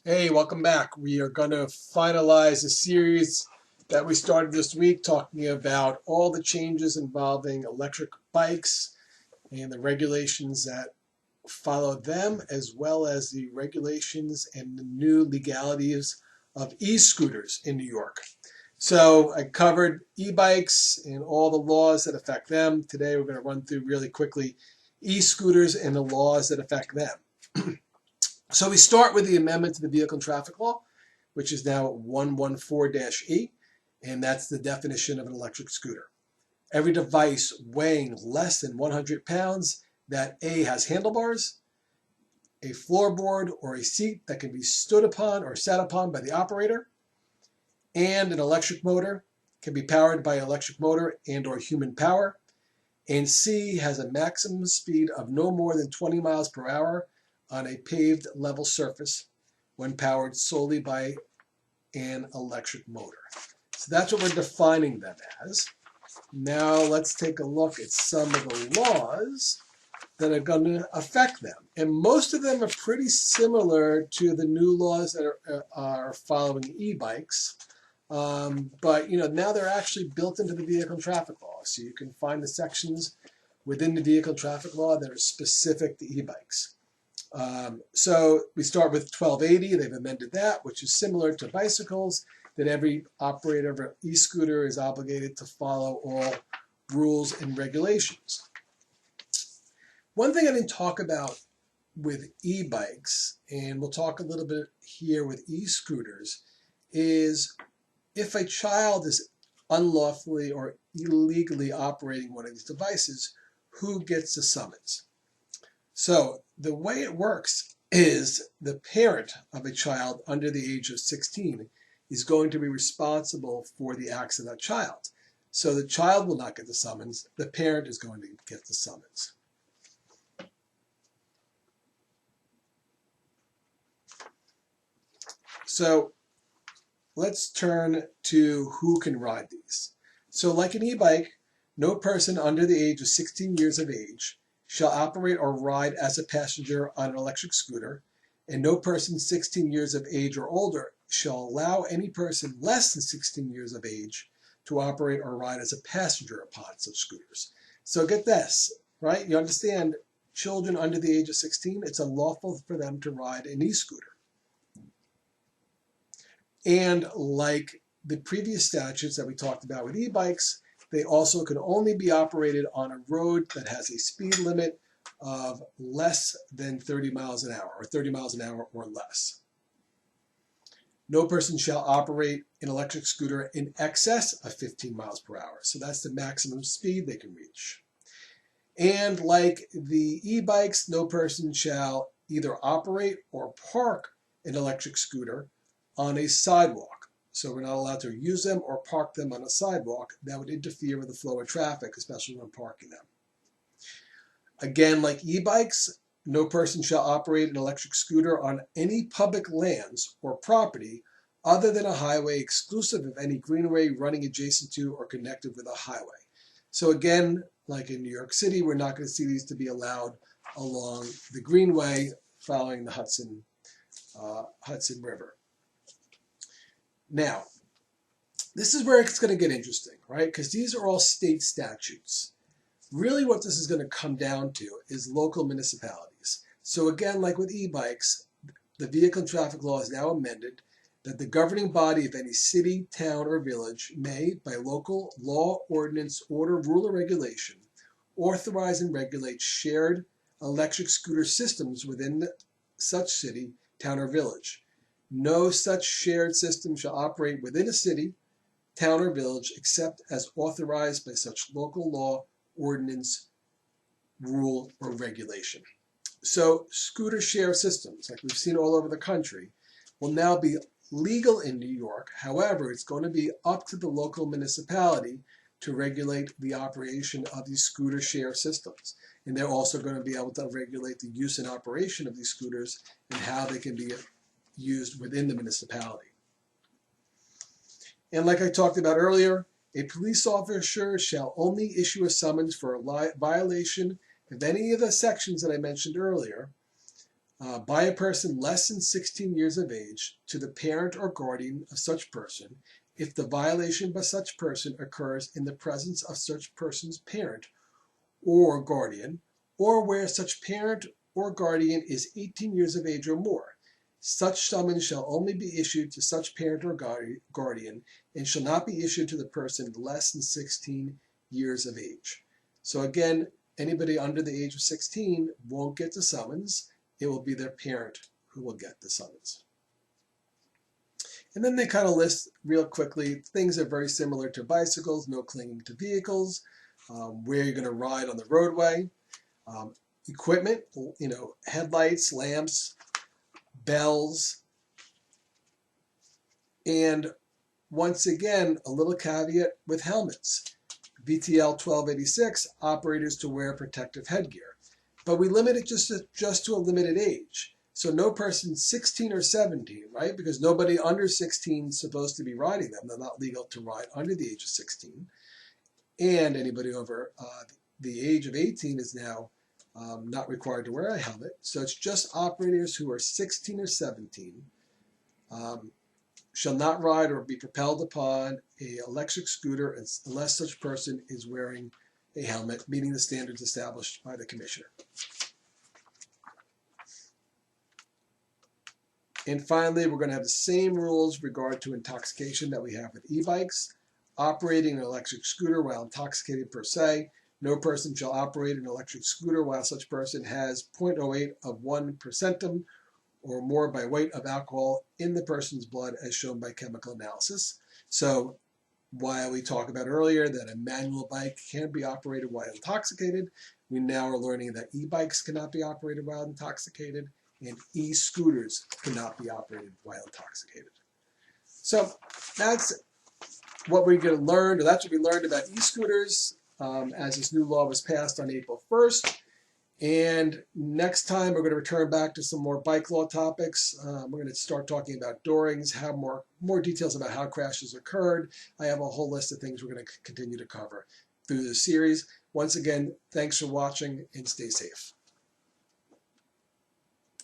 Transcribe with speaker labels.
Speaker 1: Hey, welcome back. We are going to finalize a series that we started this week talking about all the changes involving electric bikes and the regulations that follow them, as well as the regulations and the new legalities of e-scooters in New York. So I covered e-bikes and all the laws that affect them. Today we're going to run through really quickly e-scooters and the laws that affect them. So we start with the amendment to the Vehicle and Traffic Law, which is now 114-E, and that's the definition of an electric scooter. Every device weighing less than 100 pounds that A, has handlebars, a floorboard or a seat that can be stood upon or sat upon by the operator, and an electric motor, can be powered by electric motor and or human power, and C, has a maximum speed of no more than 20 miles per hour on a paved level surface when powered solely by an electric motor. So that's what we're defining them as. Now let's take a look at some of the laws that are going to affect them. And most of them are pretty similar to the new laws that are following e-bikes. But now they're actually built into the Vehicle and Traffic Law. So you can find the sections within the Vehicle and Traffic Law that are specific to e-bikes. So we start with 1280. They've amended that, which is similar to bicycles, that every operator of an e-scooter is obligated to follow all rules and regulations. One thing I didn't talk about with e-bikes, and we'll talk a little bit here with e-scooters, is if a child is unlawfully or illegally operating one of these devices, who gets the summons? So the way it works is the parent of a child under the age of 16 is going to be responsible for the acts of that child. So the child will not get the summons, the parent is going to get the summons. So let's turn to who can ride these. So like an e-bike, no person under the age of 16 years of age shall operate or ride as a passenger on an electric scooter, and no person 16 years of age or older shall allow any person less than 16 years of age to operate or ride as a passenger upon such scooters. So get this, right? You understand, children under the age of 16, it's unlawful for them to ride an e-scooter. And like the previous statutes that we talked about with e-bikes, they also can only be operated on a road that has a speed limit of less than 30 miles an hour, or 30 miles an hour or less. No person shall operate an electric scooter in excess of 15 miles per hour. So that's the maximum speed they can reach. And like the e-bikes, no person shall either operate or park an electric scooter on a sidewalk. So we're not allowed to use them or park them on a sidewalk. That would interfere with the flow of traffic, especially when parking them. Again, like e-bikes, no person shall operate an electric scooter on any public lands or property other than a highway, exclusive of any greenway running adjacent to or connected with a highway. So again, like in New York City, we're not going to see these to be allowed along the greenway following the Hudson River. Now, this is where it's going to get interesting, right? Because these are all state statutes. Really what this is going to come down to is local municipalities. So again, like with e-bikes, the Vehicle and Traffic Law is now amended that the governing body of any city, town, or village may, by local law, ordinance, order, rule, or regulation, authorize and regulate shared electric scooter systems within such city, town, or village. No such shared system shall operate within a city, town, or village except as authorized by such local law, ordinance, rule, or regulation. So scooter share systems, like we've seen all over the country, will now be legal in New York. However, it's going to be up to the local municipality to regulate the operation of these scooter share systems. And they're also going to be able to regulate the use and operation of these scooters and how they can be used within the municipality. And like I talked about earlier, a police officer shall only issue a summons for a violation of any of the sections that I mentioned earlier, by a person less than 16 years of age to the parent or guardian of such person if the violation by such person occurs in the presence of such person's parent or guardian, or where such parent or guardian is 18 years of age or more. Such summons shall only be issued to such parent or guardian and shall not be issued to the person less than 16 years of age. So again, anybody under the age of 16 won't get the summons. It will be their parent who will get the summons. And then they kind of list real quickly things that are very similar to bicycles: no clinging to vehicles, where you're going to ride on the roadway, equipment, headlights, lamps, bells, and once again, a little caveat with helmets. VTL 1286, operators to wear protective headgear. But we limit it just to a limited age. So no person 16 or 17, right? Because nobody under 16 is supposed to be riding them. They're not legal to ride under the age of 16. And anybody over the age of 18 is now not required to wear a helmet. So it's just operators who are 16 or 17 shall not ride or be propelled upon an electric scooter unless such person is wearing a helmet, meeting the standards established by the commissioner. And finally, we're going to have the same rules regard to intoxication that we have with e-bikes. Operating an electric scooter while intoxicated per se. No person shall operate an electric scooter while such person has 0.08 of 1% or more by weight of alcohol in the person's blood as shown by chemical analysis. So while we talked about earlier that a manual bike can be operated while intoxicated, we now are learning that e-bikes cannot be operated while intoxicated and e-scooters cannot be operated while intoxicated. So that's what we're going to learn, or that's what we learned about e-scooters as this new law was passed on April 1st. And next time we're going to return back to some more bike law topics. We're going to start talking about Doorings, have more details about how crashes occurred. I have a whole list of things we're going to continue to cover through this series. Once again, thanks for watching and stay safe.